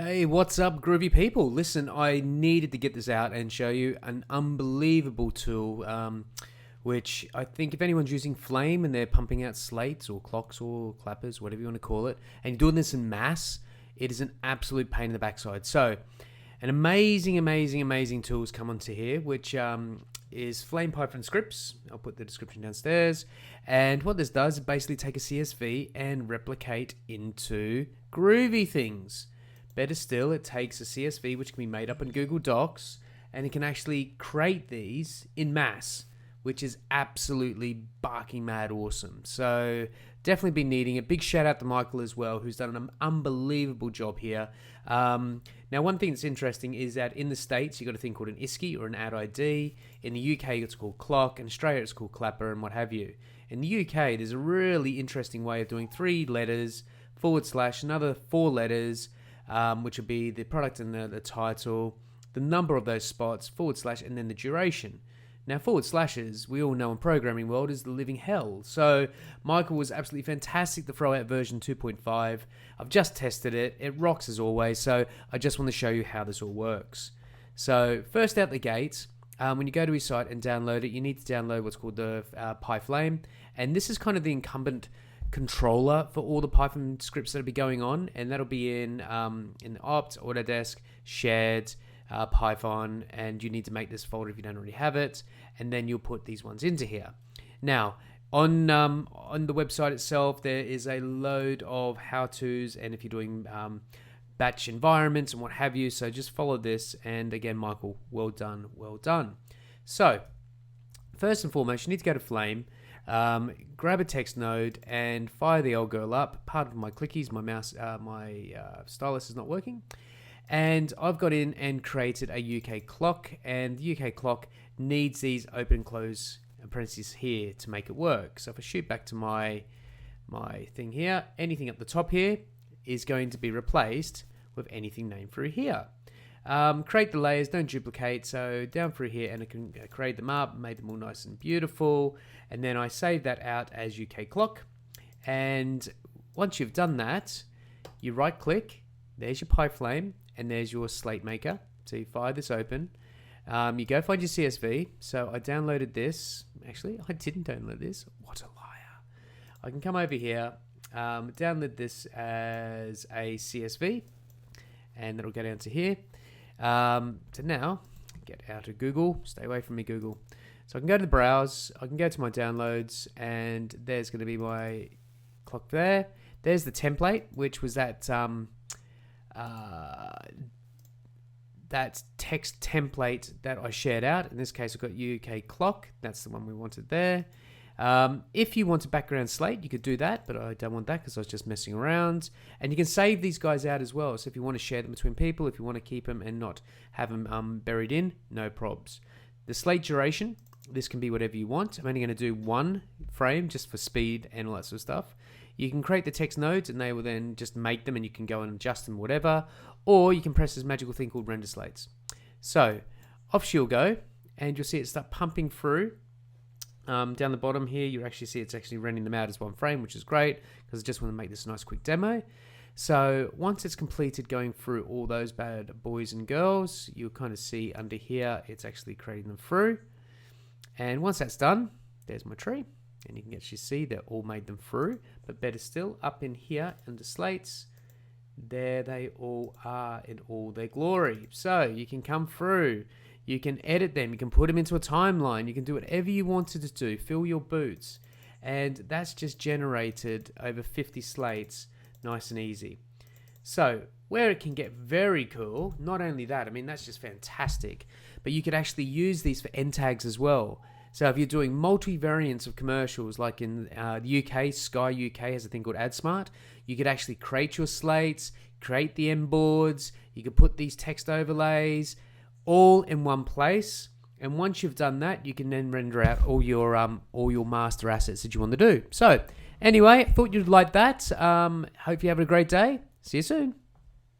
Hey, what's up, groovy people? Listen, I needed to get this out and show you an unbelievable tool, which I think if anyone's using Flame and they're pumping out slates or clocks or clappers, whatever you want to call it, and you're doing this in mass, it is an absolute pain in the backside. So, an amazing tool has come onto here, which is Flame Python scripts. I'll put the description downstairs. And what this does is basically take a CSV and replicate into groovy things. Better still, it takes a CSV which can be made up in Google Docs and it can actually create these in mass, which is absolutely barking mad awesome. So definitely been needing it. Big shout out to Michael as well, who's done an unbelievable job here. Now, one thing that's interesting is that in the States, you've got a thing called an ISKI or an add ID. In the UK, it's called clock. In Australia, it's called clapper and what have you. In the UK, there's a really interesting way of doing 3 letters, / another 4 letters, which would be the product and the title, the number of those spots, / and then the duration. Now, /, we all know in programming world, is the living hell. So Michael was absolutely fantastic to throw out version 2.5. I've just tested it. It rocks as always. So I just want to show you how this all works. So first out the gate, when you go to his site and download it, you need to download what's called the PyFlame. And this is kind of the incumbent controller for all the Python scripts that'll be going on, and that'll be in Opt, Autodesk, Shared, Python, and you need to make this folder if you don't already have it, and then you'll put these ones into here. Now, on the website itself, there is a load of how-tos, and if you're doing batch environments and what have you, so just follow this. And again, Michael, well done. So, first and foremost, you need to go to Flame. Grab a text node and fire the old girl up. Pardon my clickies, my mouse, my stylus is not working. And I've got in and created a UK clock, and the UK clock needs these open and close parentheses here to make it work. So if I shoot back to my thing here, anything at the top here is going to be replaced with anything named through here. Create the layers, don't duplicate, so down through here, and it can create them up, made them all nice and beautiful, and then I save that out as UK clock. And once you've done that, you right click, there's your PyFlame, and there's your Slate maker. So you fire this open, you go find your CSV. So I downloaded this. Actually, I didn't download this. What a liar. I can come over here, download this as a CSV, and it'll go down to here. So now, get out of Google. Stay away from me, Google. So I can go to the browse. I can go to my downloads, and there's going to be my clock there. There's the template, which was that text template that I shared out. In this case, I've got UK clock. That's the one we wanted there. If you want a background slate, you could do that, but I don't want that because I was just messing around. And you can save these guys out as well. So if you want to share them between people, if you want to keep them and not have them buried in, no probs. The slate duration, this can be whatever you want. I'm only going to do 1 frame just for speed and all that sort of stuff. You can create the text nodes and they will then just make them, and you can go and adjust them, whatever. Or you can press this magical thing called render slates. So off she'll go, and you'll see it start pumping through. Down the bottom here, you actually see it's actually rendering them out as 1 frame, which is great because I just want to make this a nice quick demo. So once it's completed going through all those bad boys and girls, you'll kind of see under here, it's actually creating them through. And once that's done, there's my tree. And you can actually see they're all made them through. But better still, up in here under slates, there they all are in all their glory. So you can come through. You can edit them. You can put them into a timeline. You can do whatever you wanted to do. Fill your boots. And that's just generated over 50 slates. Nice and easy. So where it can get very cool, not only that, I mean, that's just fantastic. But you could actually use these for end tags as well. So if you're doing multi-variants of commercials, like in the UK, Sky UK has a thing called AdSmart, you could actually create your slates, create the end boards, you could put these text overlays, all in one place. And once you've done that, you can then render out all your master assets that you want to do. So anyway, I thought you'd like that. Hope you have a great day. See you soon.